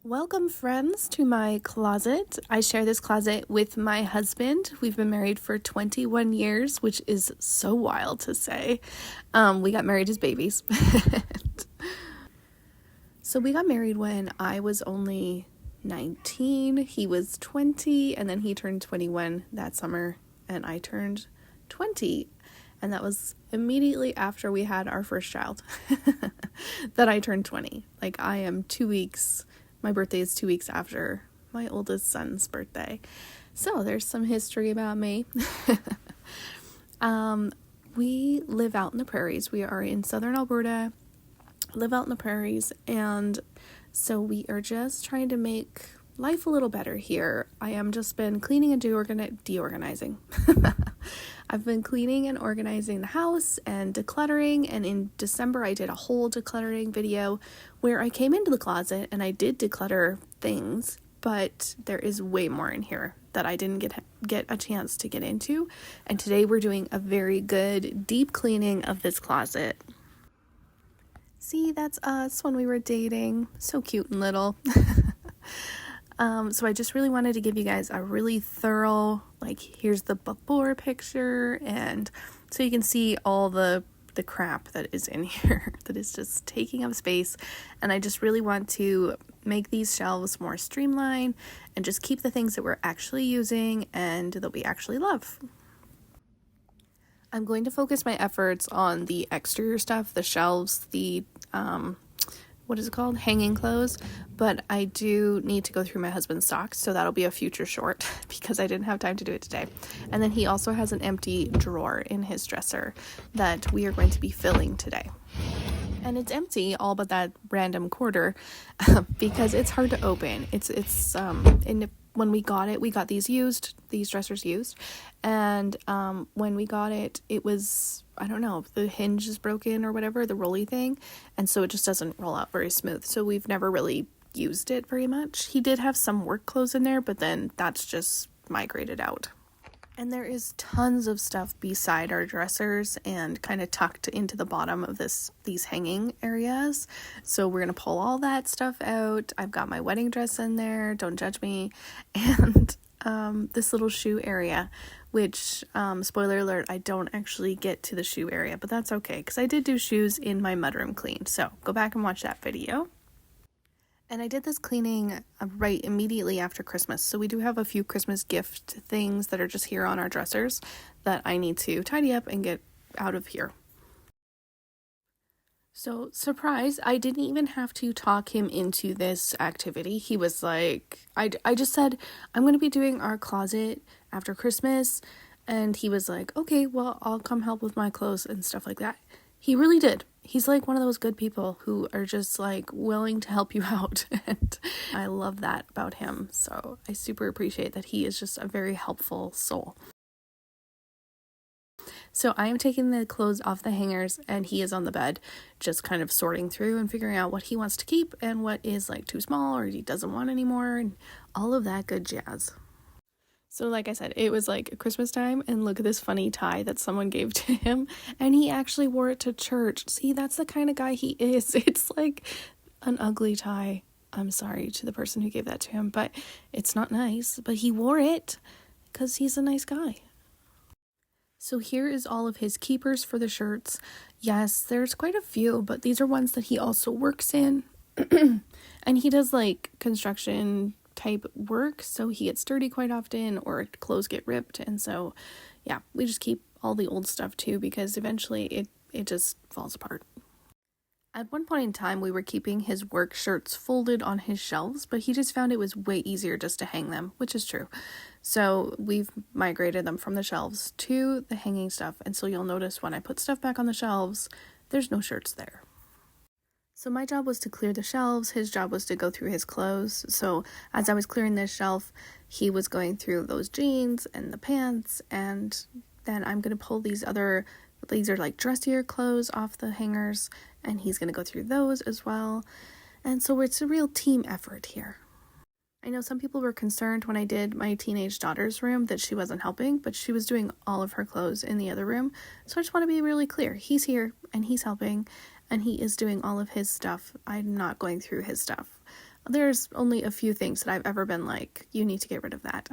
Welcome, friends, to my closet. I share this closet with my husband. We've been married for 21 years, which is so wild to say. We got married as babies. So we got married when I was only 19. He was 20, and then he turned 21 that summer, and I turned 20. And that was immediately after we had our first child that I turned 20. Like, I am 2 weeks... My birthday is 2 weeks after my oldest son's birthday. So there's some history about me. We live out in the prairies. We are in southern Alberta, live out in the prairies, and so we are just trying to make life a little better here. I am just been cleaning and deorganizing. I've been cleaning and organizing the house and decluttering, and in December I did a whole decluttering video where I came into the closet and I did declutter things, but there is way more in here that I didn't get a chance to get into, and today we're doing a very good deep cleaning of this closet. See, that's us when we were dating. So cute and little. So I just really wanted to give you guys a really thorough, like, here's the before picture, and so you can see all the crap that is in here that is just taking up space. And I just really want to make these shelves more streamlined and just keep the things that we're actually using and that we actually love. I'm going to focus my efforts on the exterior stuff, the shelves, the hanging clothes, but I do need to go through my husband's socks, so that'll be a future short because I didn't have time to do it today. And then he also has an empty drawer in his dresser that we are going to be filling today. And it's empty, all but that random quarter, because it's hard to open. When we got it, we got these dressers used, and when we got it, it was, I don't know, the hinge is broken or whatever, the rolly thing, and so it just doesn't roll out very smooth, so we've never really used it very much. He did have some work clothes in there, but then that's just migrated out. And there is tons of stuff beside our dressers and kind of tucked into the bottom of these hanging areas. So we're going to pull all that stuff out. I've got my wedding dress in there, don't judge me. And this little shoe area, which, spoiler alert, I don't actually get to the shoe area, but that's okay because I did do shoes in my mudroom clean. So go back and watch that video. And I did this cleaning right immediately after Christmas. So we do have a few Christmas gift things that are just here on our dressers that I need to tidy up and get out of here. So, surprise, I didn't even have to talk him into this activity. He was like, I just said, I'm going to be doing our closet after Christmas. And he was like, okay, well, I'll come help with my clothes and stuff like that. He really did. He's like one of those good people who are just like willing to help you out. And I love that about him. So I super appreciate that he is just a very helpful soul. So I am taking the clothes off the hangers and he is on the bed just kind of sorting through and figuring out what he wants to keep and what is like too small or he doesn't want anymore and all of that good jazz. So like I said, it was like Christmas time, and look at this funny tie that someone gave to him, and he actually wore it to church. See, that's the kind of guy he is. It's like an ugly tie. I'm sorry to the person who gave that to him, but it's not nice. But he wore it because he's a nice guy. So here is all of his keepers for the shirts. Yes, there's quite a few, but these are ones that he also works in. And he does like construction type work, so he gets dirty quite often or clothes get ripped, and so yeah, we just keep all the old stuff too because eventually it just falls apart. At one point in time we were keeping his work shirts folded on his shelves, but he just found it was way easier just to hang them, which is true. So we've migrated them from the shelves to the hanging stuff, and so you'll notice when I put stuff back on the shelves, there's no shirts there. So my job was to clear the shelves, his job was to go through his clothes. So as I was clearing this shelf, he was going through those jeans and the pants, and then I'm going to pull these are like dressier clothes off the hangers, and he's going to go through those as well. And so it's a real team effort here. I know some people were concerned when I did my teenage daughter's room that she wasn't helping, but she was doing all of her clothes in the other room. So I just want to be really clear. He's here and he's helping. And he is doing all of his stuff. I'm not going through his stuff. There's only a few things that I've ever been like, you need to get rid of that.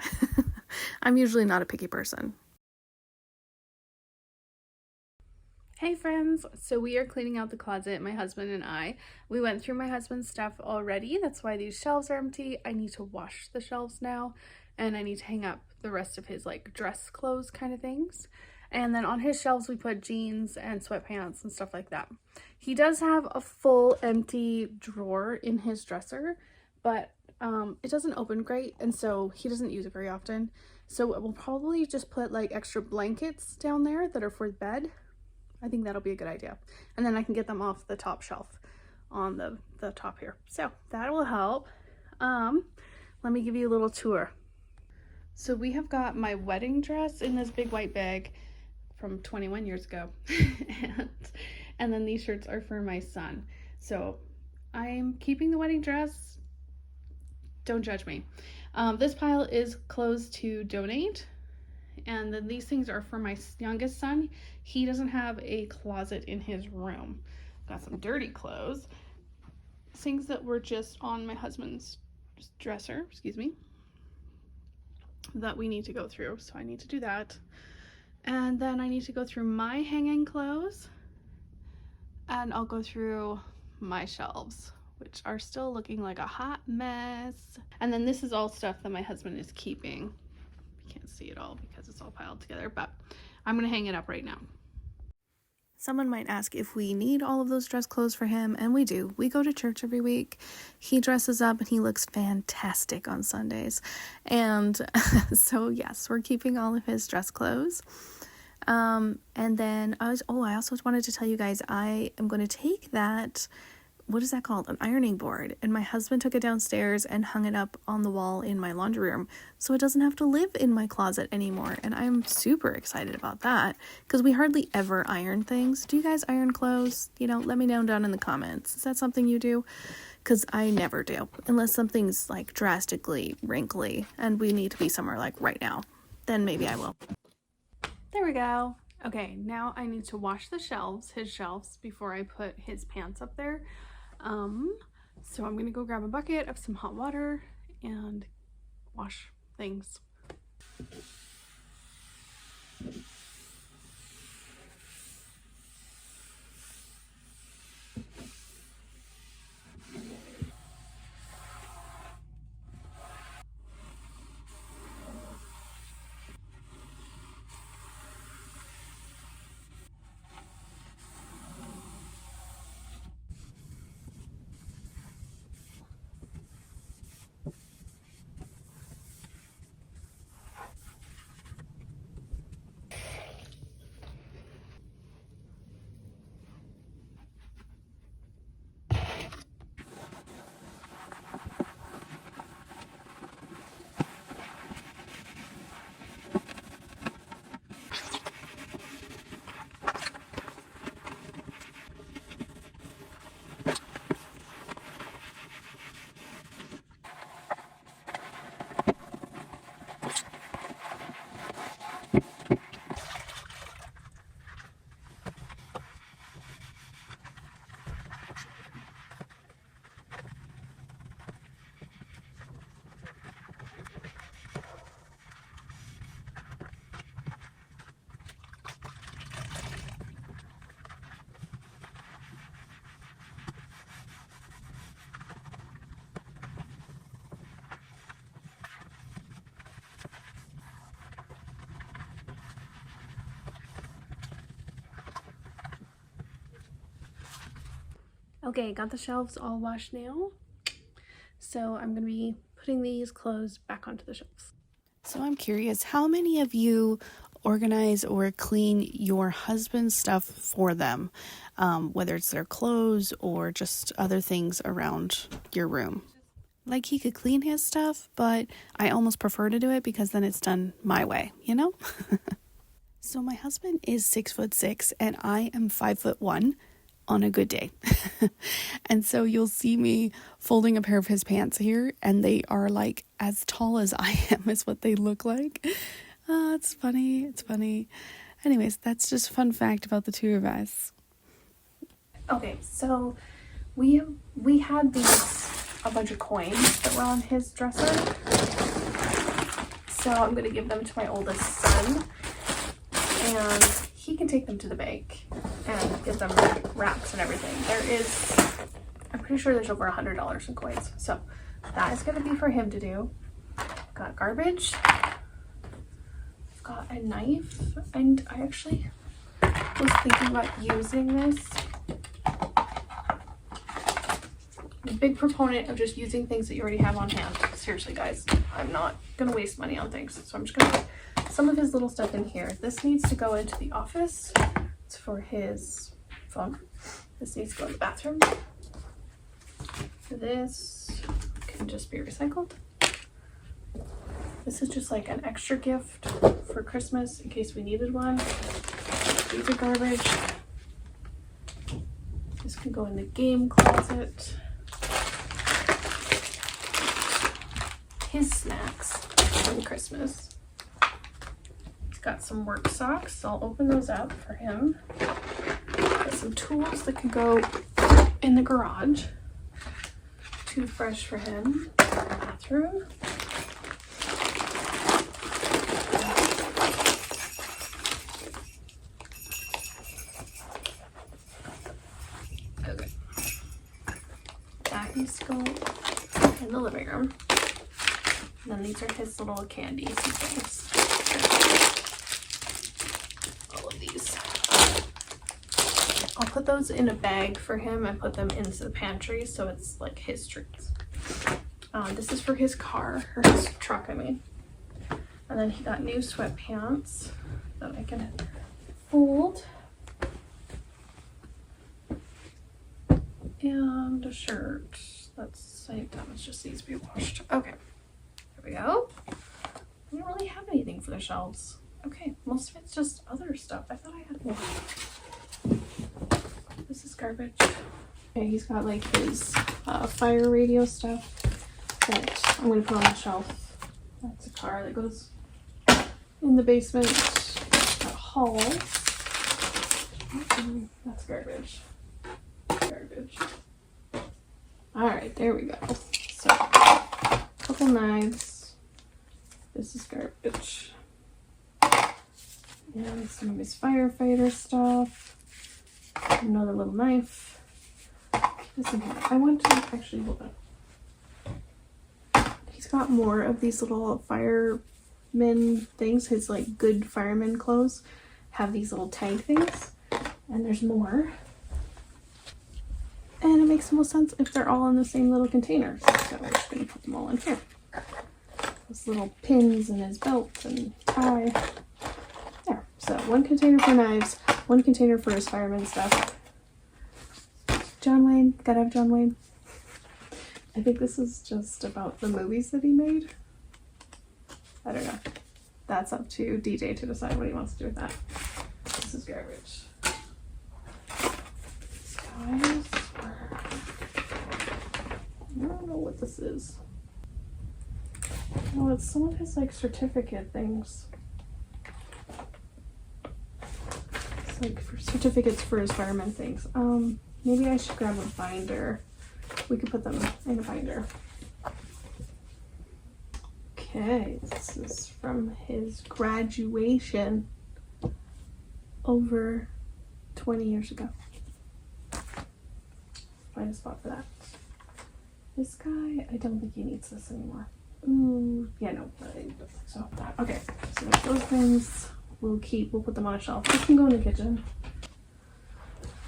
I'm usually not a picky person. Hey friends, so we are cleaning out the closet, my husband and I. We went through my husband's stuff already. That's why these shelves are empty. I need to wash the shelves now, and I need to hang up the rest of his like dress clothes kind of things. And then on his shelves we put jeans and sweatpants and stuff like that. He does have a full empty drawer in his dresser, but it doesn't open great, and so he doesn't use it very often. So we'll probably just put like extra blankets down there that are for bed. I think that'll be a good idea. And then I can get them off the top shelf on the top here. So that will help. Let me give you a little tour. So we have got my wedding dress in this big white bag from 21 years ago. and then these shirts are for my son. So I'm keeping the wedding dress. Don't judge me. This pile is clothes to donate. And then these things are for my youngest son. He doesn't have a closet in his room. Got some dirty clothes. Things that were just on my husband's dresser, that we need to go through. So I need to do that. And then I need to go through my hanging clothes. And I'll go through my shelves, which are still looking like a hot mess. And then this is all stuff that my husband is keeping. Can't see it all because it's all piled together, but I'm gonna hang it up right now. Someone might ask if we need all of those dress clothes for him, and we do. We go to church every week. He dresses up and he looks fantastic on Sundays. And so yes, we're keeping all of his dress clothes. And then I also wanted to tell you guys, I am going to take that, what is that called? An ironing board. And my husband took it downstairs and hung it up on the wall in my laundry room, so it doesn't have to live in my closet anymore. And I'm super excited about that because we hardly ever iron things. Do you guys iron clothes? Let me know down in the comments. Is that something you do? Because I never do, unless something's like drastically wrinkly and we need to be somewhere like right now. Then maybe I will. There we go. Okay, now I need to wash his shelves, before I put his pants up there. So I'm gonna go grab a bucket of some hot water and wash things. Okay, got the shelves all washed now. So I'm gonna be putting these clothes back onto the shelves. So I'm curious, how many of you organize or clean your husband's stuff for them? Whether it's their clothes or just other things around your room. Like, he could clean his stuff, but I almost prefer to do it because then it's done my way, So my husband is 6'6" and I am 5'1" on a good day. And so you'll see me folding a pair of his pants here, and they are like as tall as I am is what they look like. It's funny. Anyways, that's just a fun fact about the two of us. Okay, so we had these a bunch of coins that were on his dresser. So I'm gonna give them to my oldest son, and he can take them to the bank and get them wraps and everything. I'm pretty sure there's over $100 in coins. So that is gonna be for him to do. Got garbage. Got a knife, and I actually was thinking about using this. I'm a big proponent of just using things that you already have on hand. Seriously, guys, I'm not gonna waste money on things, so I'm just gonna put some of his little stuff in here. This needs to go into the office. It's for his phone. This needs to go in the bathroom. This can just be recycled. This is just like an extra gift for Christmas in case we needed one. These are garbage. This can go in the game closet. His snacks from Christmas. He's got some work socks, so I'll open those up for him. Got some tools that can go in the garage. Toothbrush for him. Bathroom. Okay. That needs to go in the living room. And then these are his little candies and things. All of these. I'll put those in a bag for him and put them into the pantry so it's like his treats. This is for his car, or his truck, I mean. And then he got new sweatpants that I can fold. And a shirt that's same time, it just needs to be washed. Okay. There we go. I don't really have anything for the shelves. Okay, most of it's just other stuff. I thought I had more. This is garbage. Okay, he's got like his fire radio stuff that I'm gonna put on the shelf. That's a car that goes in the basement. Got halls. That's garbage. Garbage. All right, there we go. So, a couple knives. This is garbage. And some of his firefighter stuff. Another little knife. This in here. I want to actually hold on. He's got more of these little fireman things. His like good fireman clothes have these little tag things, and there's more. And it makes the most sense if they're all in the same little container. So we're just gonna put them all in here. Those little pins in his belt and tie. There. So one container for knives, one container for his fireman stuff. John Wayne, gotta have John Wayne. I think this is just about the movies that he made. I don't know. That's up to DJ to decide what he wants to do with that. This is garbage. These guys were... I don't know what this is. Oh, it's some of his like certificate things. It's like for certificates for his fireman things. Maybe I should grab a binder. We could put them in a binder. Okay, this is from his graduation over 20 years ago. Find a spot for that. This guy, I don't think he needs this anymore. Ooh, yeah, no, I don't think so. Okay, so those things we'll keep. We'll put them on a shelf. This can go in the kitchen.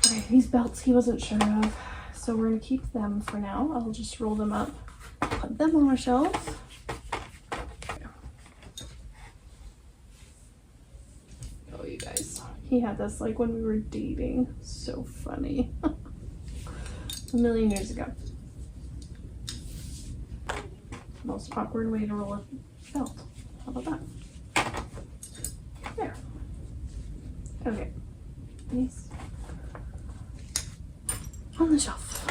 Okay, these belts he wasn't sure of, so we're gonna keep them for now. I'll just roll them up, put them on a shelf. Oh, you guys, he had this like when we were dating. So funny. A million years ago. Most awkward way to roll a belt. How about that? There. Okay. Nice. On the shelf.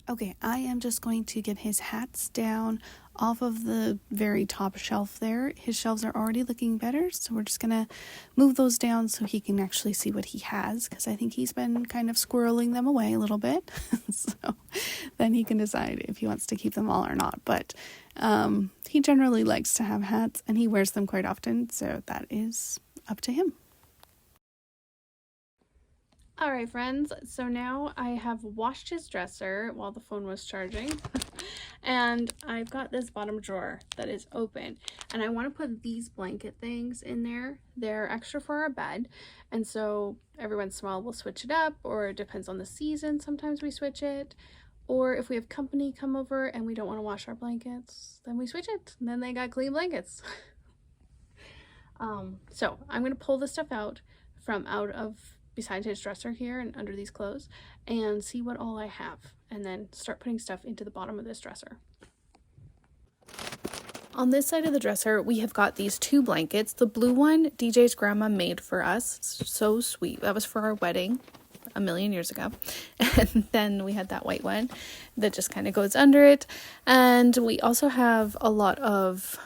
Okay, I am just going to get his hats down off of the very top shelf there. His shelves are already looking better, so we're just gonna move those down so he can actually see what he has, because I think he's been kind of squirreling them away a little bit. So then he can decide if he wants to keep them all or not. But he generally likes to have hats, and he wears them quite often, so that is up to him. All right, friends, so now I have washed his dresser while the phone was charging. And I've got this bottom drawer that is open, and I want to put these blanket things in there. They're extra for our bed, and so every once in a while we'll switch it up, or it depends on the season. Sometimes we switch it, or if we have company come over and we don't want to wash our blankets, then we switch it, and then they got clean blankets. So I'm going to pull this stuff out of beside his dresser here and under these clothes and see what all I have, and then start putting stuff into the bottom of this dresser. On this side of the dresser, we have got these two blankets. The blue one, DJ's grandma made for us. It's so sweet. That was for our wedding a million years ago. And then we had that white one that just kind of goes under it. And we also have a lot of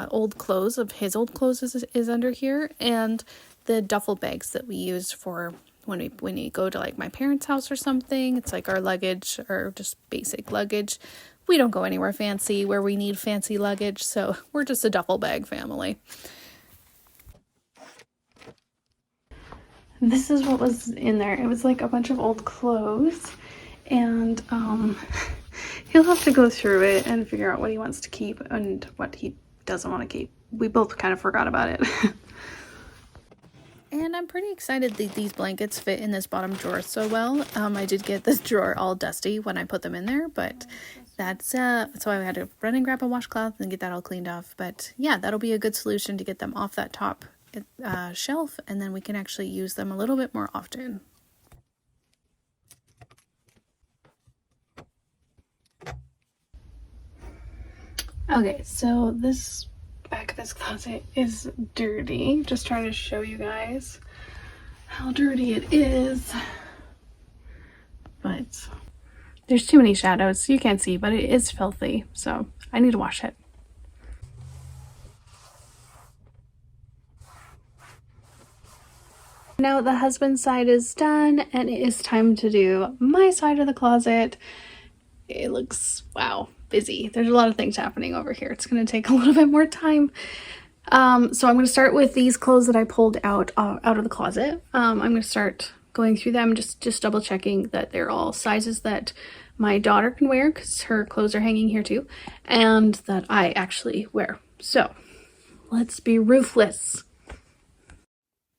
old clothes. Of his old clothes is under here, and the duffel bags that we use for when we go to like my parents' house or something. It's like our luggage, or just basic luggage. We don't go anywhere fancy where we need fancy luggage, so we're just a duffel bag family. This is what was in there. It was like a bunch of old clothes, and he'll have to go through it and figure out what he wants to keep and what he doesn't want to keep. We both kind of forgot about it. And I'm pretty excited that these blankets fit in this bottom drawer so well. I did get this drawer all dusty when I put them in there, but that's so I had to run and grab a washcloth and get that all cleaned off. But yeah, that'll be a good solution to get them off that top shelf, and then we can actually use them a little bit more often. Okay, so this back of this closet is dirty. Just trying to show you guys how dirty it is. But there's too many shadows, so you can't see, but it is filthy, so I need to wash it. Now the husband's side is done, and it is time to do my side of the closet. It looks, wow, busy. There's a lot of things happening over here. It's going to take a little bit more time. So I'm going to start with these clothes that I pulled out of the closet. I'm going to start going through them, just double checking that they're all sizes that my daughter can wear, because her clothes are hanging here too, and that I actually wear. So let's be ruthless.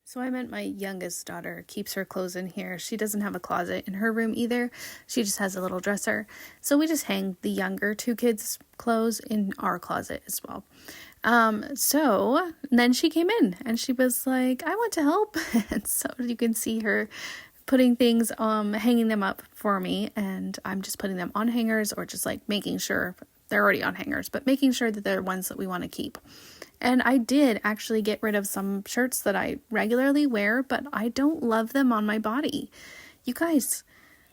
So I meant my youngest daughter keeps her clothes in here. She doesn't have a closet in her room either. She just has a little dresser. So we just hang the younger two kids' clothes in our closet as well. So then she came in and she was like, I want to help. And so you can see her putting things, hanging them up for me. And I'm just putting them on hangers, or just like making sure they're already on hangers, but making sure that they're ones that we want to keep. And I did actually get rid of some shirts that I regularly wear, but I don't love them on my body. You guys,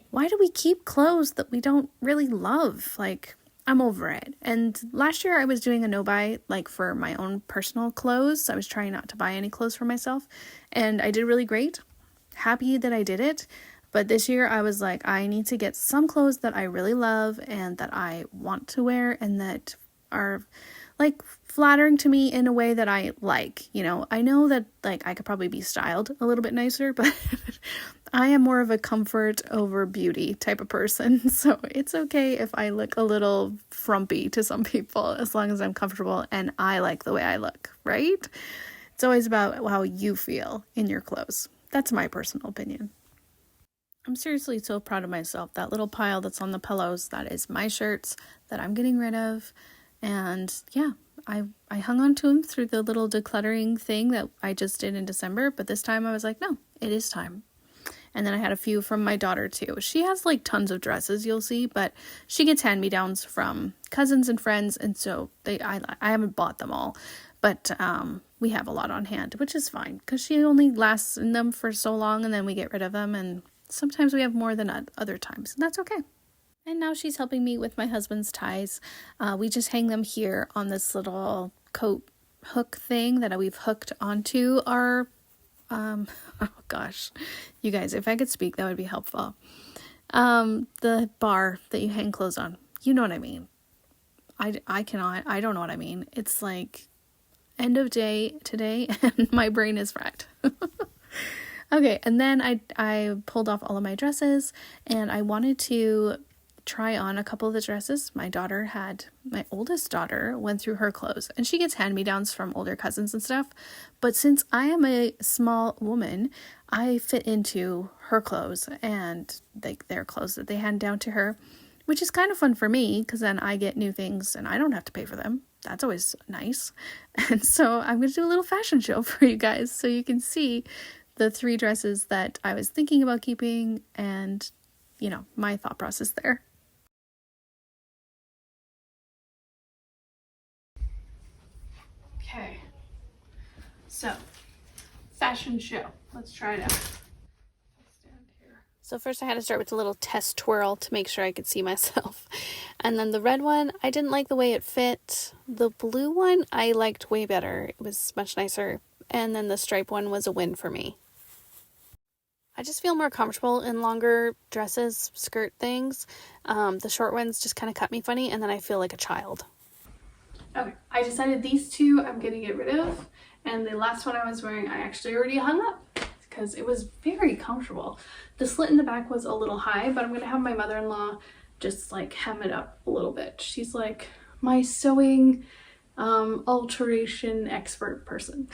why do we keep clothes that we don't really love? Like, I'm over it. And last year I was doing a no-buy, like for my own personal clothes. I was trying not to buy any clothes for myself, and I did really great. Happy that I did it. But this year I was like, I need to get some clothes that I really love and that I want to wear, and that are like flattering to me in a way that I like. You know, I know that like I could probably be styled a little bit nicer, but I am more of a comfort over beauty type of person. So it's okay if I look a little frumpy to some people, as long as I'm comfortable and I like the way I look, right? It's always about how you feel in your clothes. That's my personal opinion. I'm seriously so proud of myself. That little pile that's on the pillows, that is my shirts that I'm getting rid of. And yeah, I hung on to them through the little decluttering thing that I just did in December. But this time I was like, no, it is time. And then I had a few from my daughter too. She has like tons of dresses, you'll see, but she gets hand-me-downs from cousins and friends. And so I haven't bought them all, but we have a lot on hand, which is fine because she only lasts in them for so long, and then we get rid of them. And sometimes we have more than other times, and that's okay. And now she's helping me with my husband's ties. We just hang them here on this little coat hook thing that we've hooked onto our, oh gosh, you guys, if I could speak, that would be helpful. The bar that you hang clothes on. You know what I mean. I cannot, I don't know what I mean. It's like end of day today and my brain is fried. Okay, and then I pulled off all of my dresses and I wanted to try on a couple of the dresses. My oldest daughter went through her clothes and she gets hand-me-downs from older cousins and stuff. But since I am a small woman, I fit into her clothes and their clothes that they hand down to her, which is kind of fun for me because then I get new things and I don't have to pay for them. That's always nice. And so I'm going to do a little fashion show for you guys so you can see the 3 dresses that I was thinking about keeping and, you know, my thought process there. Okay, so fashion show. Let's try it out. So first I had to start with a little test twirl to make sure I could see myself. And then the red one, I didn't like the way it fit. The blue one, I liked way better. It was much nicer. And then the stripe one was a win for me. I just feel more comfortable in longer dresses, skirt things. The short ones just kind of cut me funny and then I feel like a child. Okay, I decided these 2 I'm going to get rid of. And the last one I was wearing, I actually already hung up because it was very comfortable. The slit in the back was a little high, but I'm going to have my mother-in-law just like hem it up a little bit. She's like my sewing alteration expert person.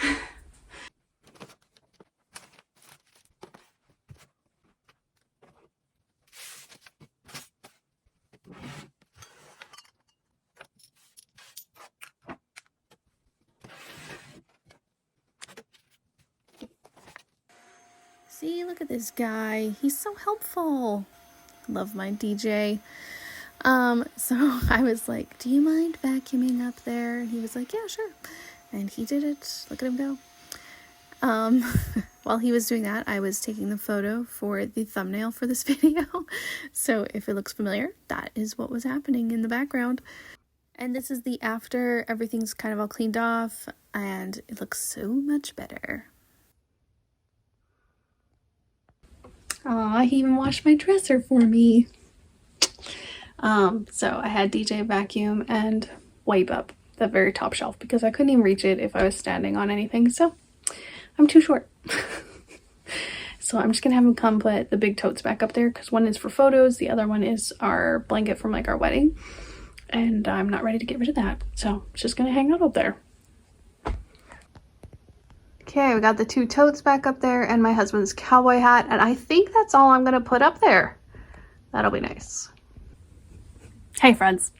See, look at this guy. He's so helpful. Love my DJ. So I was like, do you mind vacuuming up there? And he was like, yeah, sure. And he did it. Look at him go. While he was doing that, I was taking the photo for the thumbnail for this video. So if it looks familiar, that is what was happening in the background. And this is the after. Everything's kind of all cleaned off and it looks so much better. Aw, he even washed my dresser for me. So I had DJ vacuum and wipe up the very top shelf because I couldn't even reach it if I was standing on anything. So I'm too short. So I'm just gonna have him come put the big totes back up there because one is for photos, the other one is our blanket from like our wedding. And I'm not ready to get rid of that. So it's just gonna hang out up there. Okay, we got the 2 totes back up there and my husband's cowboy hat. And I think that's all I'm gonna put up there. That'll be nice. Hey friends.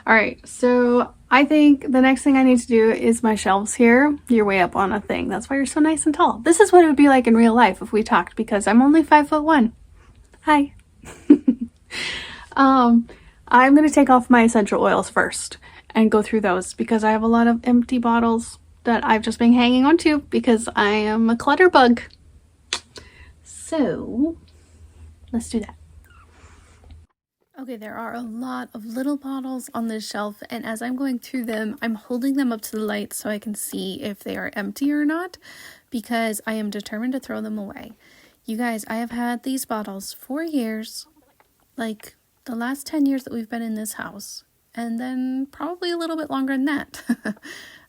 All right, so I think the next thing I need to do is my shelves here. You're way up on a thing. That's why you're so nice and tall. This is what it would be like in real life if we talked because I'm only 5'1". Hi. I'm going to take off my essential oils first and go through those because I have a lot of empty bottles that I've just been hanging on to because I am a clutter bug. So let's do that. Okay, there are a lot of little bottles on this shelf, and as I'm going through them, I'm holding them up to the light so I can see if they are empty or not, because I am determined to throw them away. You guys, I have had these bottles for years, like the last 10 years that we've been in this house, and then probably a little bit longer than that.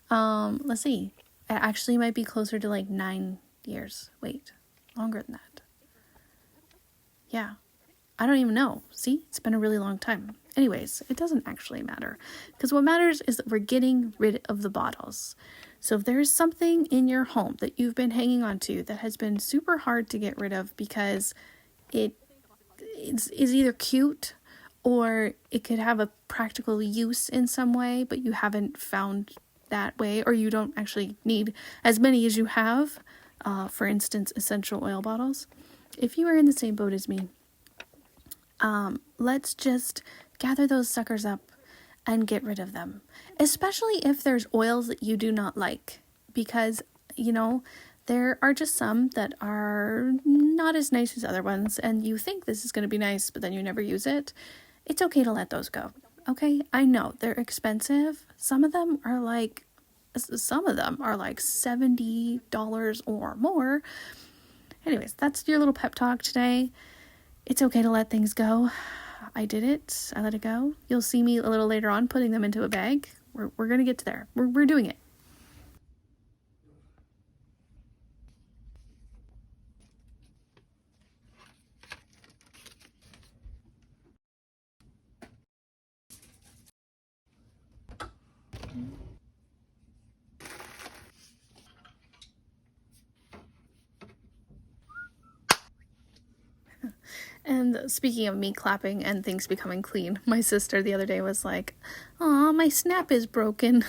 Let's see. It actually might be closer to like 9 years. Wait, longer than that. Yeah. I don't even know. See, it's been a really long time. Anyways, it doesn't actually matter because what matters is that we're getting rid of the bottles. So if there's something in your home that you've been hanging on to that has been super hard to get rid of because it is either cute or it could have a practical use in some way, but you haven't found that way, or you don't actually need as many as you have, for instance, essential oil bottles. If you are in the same boat as me, let's just gather those suckers up and get rid of them. Especially if there's oils that you do not like. Because, you know, there are just some that are not as nice as other ones. And you think this is going to be nice, but then you never use it. it's okay to let those go. Okay, I know they're expensive. Some of them are like $70 or more. Anyways, that's your little pep talk today. It's okay to let things go. I did it. I let it go. You'll see me a little later on putting them into a bag. We're going to get to there. We're doing it. And speaking of me clapping and things becoming clean, my sister the other day was like, "Aw, my snap is broken,"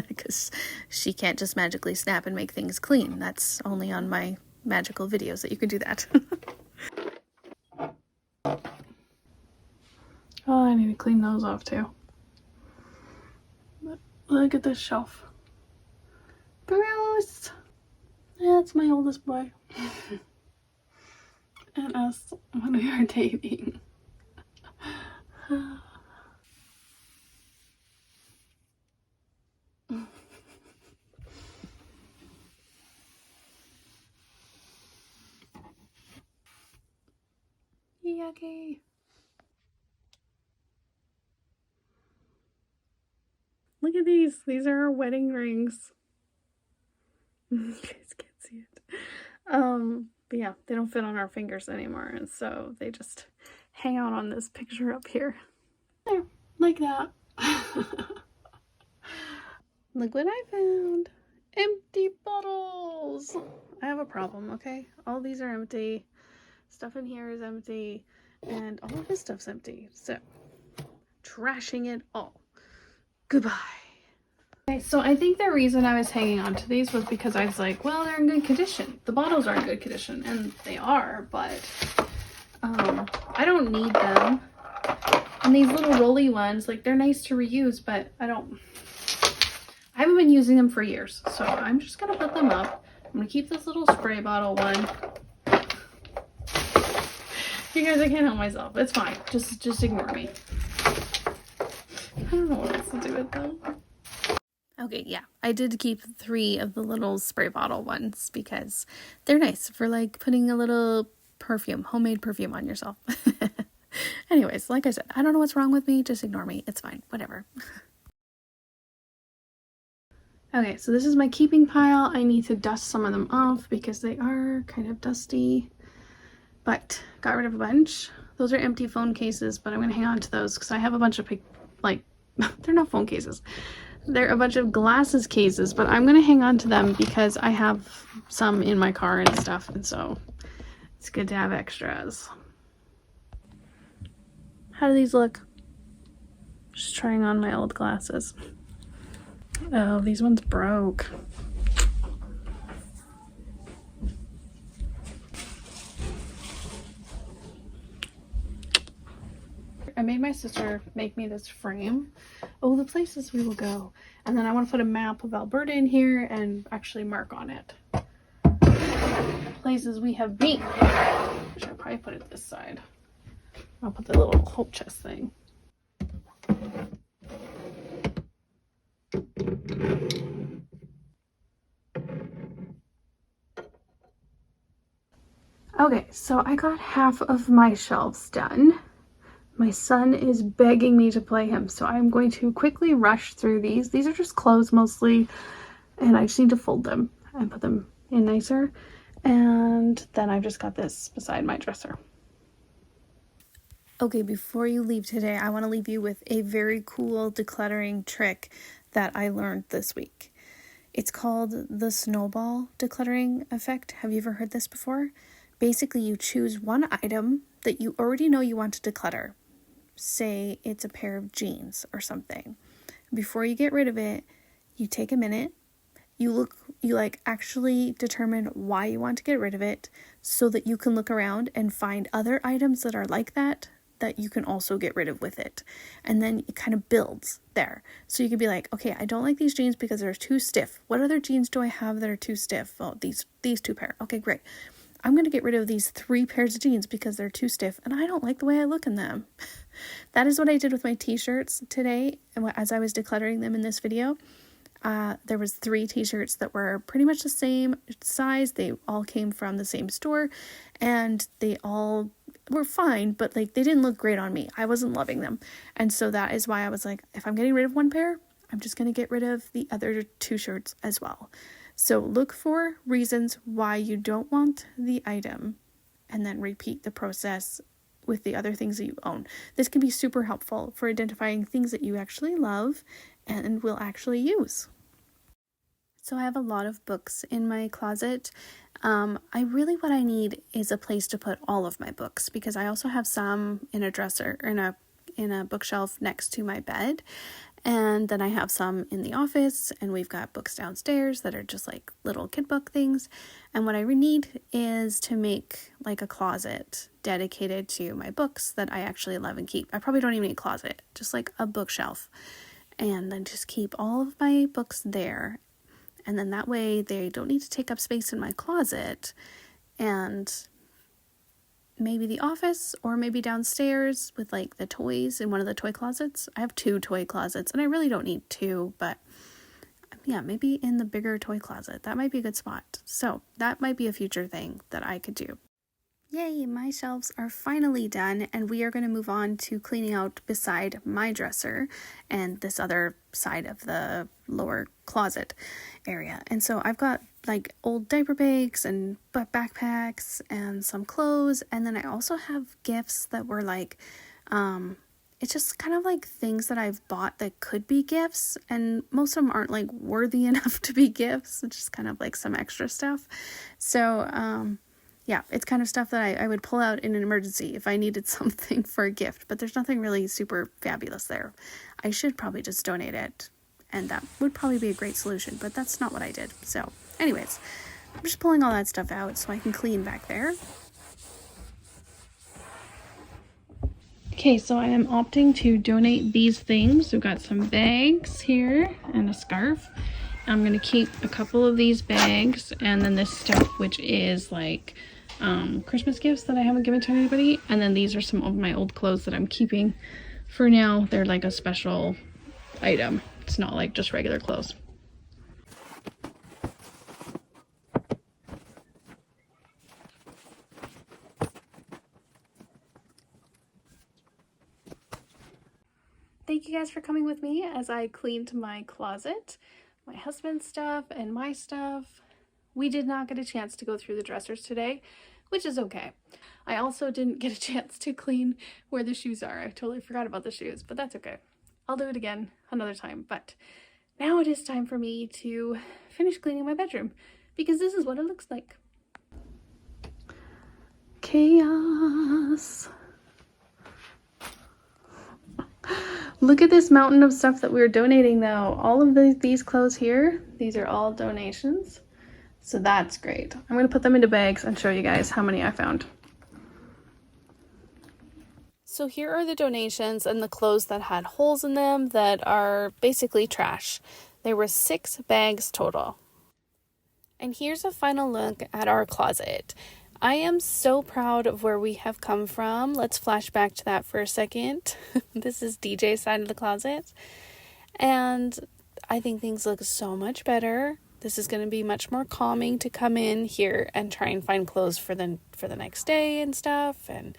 because she can't just magically snap and make things clean. That's only on my magical videos that you can do that. Oh, I need to clean those off too. But look at this shelf. Bruce! That's my oldest boy. And us when we were dating. Yucky. Look at these. These are our wedding rings. You guys can't see it. But yeah, they don't fit on our fingers anymore, and so they just hang out on this picture up here. There, like that. Look what I found. Empty bottles. I have a problem, okay? All these are empty. Stuff in here is empty. And all of this stuff's empty. So, trashing it all. Goodbye. Okay, so I think the reason I was hanging on to these was because I was like, well, they're in good condition. The bottles are in good condition, and they are, but I don't need them. And these little rolly ones, like, they're nice to reuse, but I haven't been using them for years, so I'm just gonna put them up. I'm gonna keep this little spray bottle one. You guys, I can't help myself. It's fine. Just ignore me. I don't know what else to do with them. Okay, yeah, I did keep 3 of the little spray bottle ones because they're nice for like putting a little perfume, homemade perfume on yourself. Anyways, like I said, I don't know what's wrong with me. Just ignore me. It's fine. Whatever. Okay, so this is my keeping pile. I need to dust some of them off because they are kind of dusty, but got rid of a bunch. Those are empty phone cases, but I'm going to hang on to those because I have a bunch of, like, they're not phone cases. They're a bunch of glasses cases, but I'm going to hang on to them because I have some in my car and stuff, and so it's good to have extras. How do these look? Just trying on my old glasses. Oh, these ones broke. I made my sister make me this frame. Oh, the places we will go. And then I want to put a map of Alberta in here and actually mark on it places we have been. I should probably put it this side. I'll put the little hope chest thing. Okay, so I got half of my shelves done. My son is begging me to play him, so I'm going to quickly rush through these. These are just clothes mostly, and I just need to fold them and put them in nicer. And then I've just got this beside my dresser. Okay, before you leave today, I want to leave you with a very cool decluttering trick that I learned this week. It's called the snowball decluttering effect. Have you ever heard this before? Basically, you choose one item that you already know you want to declutter. Say it's a pair of jeans or something. Before you get rid of it, you take a minute, you actually determine why you want to get rid of it so that you can look around and find other items that are like that you can also get rid of with it. And then it kind of builds there. So you can be like, okay, I don't like these jeans because they're too stiff. What other jeans do I have that are too stiff? Oh, these 2 pair. Okay, great. I'm going to get rid of these 3 pairs of jeans because they're too stiff and I don't like the way I look in them. That is what I did with my t-shirts today. And as I was decluttering them in this video, there was 3 t-shirts that were pretty much the same size. They all came from the same store and they all were fine, but like they didn't look great on me. I wasn't loving them. And so that is why I was like, if I'm getting rid of 1 pair, I'm just going to get rid of the other 2 shirts as well. So look for reasons why you don't want the item and then repeat the process with the other things that you own. This can be super helpful for identifying things that you actually love and will actually use. So I have a lot of books in my closet. What I need is a place to put all of my books, because I also have some in a dresser or in a bookshelf next to my bed. And then I have some in the office, and we've got books downstairs that are just like little kid book things. And what I need is to make like a closet dedicated to my books that I actually love and keep. I probably don't even need a closet, just like a bookshelf. And then just keep all of my books there. And then that way they don't need to take up space in my closet. And maybe the office, or maybe downstairs with like the toys in one of the toy closets. I have 2 toy closets and I really don't need 2, but yeah, maybe in the bigger toy closet. That might be a good spot. So that might be a future thing that I could do. Yay, my shelves are finally done, and we are going to move on to cleaning out beside my dresser and this other side of the lower closet area. And so I've got like old diaper bags and backpacks and some clothes, and then I also have gifts that were like, it's just kind of like things that I've bought that could be gifts, and most of them aren't like worthy enough to be gifts. It's just kind of like some extra stuff. So, yeah, it's kind of stuff that I would pull out in an emergency if I needed something for a gift, but there's nothing really super fabulous there. I should probably just donate it, and that would probably be a great solution, but that's not what I did. So anyways, I'm just pulling all that stuff out so I can clean back there. Okay, so I am opting to donate these things. We've got some bags here and a scarf. I'm going to keep a couple of these bags, and then this stuff, which is like Christmas gifts that I haven't given to anybody. And then these are some of my old clothes that I'm keeping for now. They're like a special item. It's not like just regular clothes. Thank you guys for coming with me as I cleaned my closet, my husband's stuff and my stuff. We did not get a chance to go through the dressers today, which is okay. I also didn't get a chance to clean where the shoes are. I totally forgot about the shoes, but that's okay. I'll do it again another time. But now it is time for me to finish cleaning my bedroom, because this is what it looks like. Chaos. Look at this mountain of stuff that we're donating though. All of these clothes here, these are all donations. So that's great. I'm going to put them into bags and show you guys how many I found. So here are the donations and the clothes that had holes in them that are basically trash. There were 6 bags total. And here's a final look at our closet. I am so proud of where we have come from. Let's flash back to that for a second. This is DJ's side of the closet. And I think things look so much better. This is going to be much more calming to come in here and try and find clothes for the next day and stuff. And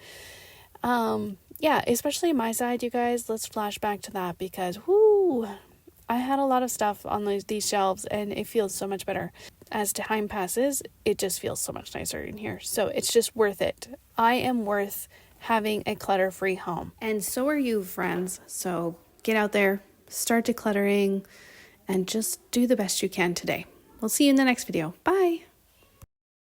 yeah, especially my side, you guys. Let's flash back to that, because I had a lot of stuff on these shelves and it feels so much better. As time passes, it just feels so much nicer in here. So it's just worth it. I am worth having a clutter-free home. And so are you, friends. So get out there, start decluttering, and just do the best you can today. We'll see you in the next video. Bye.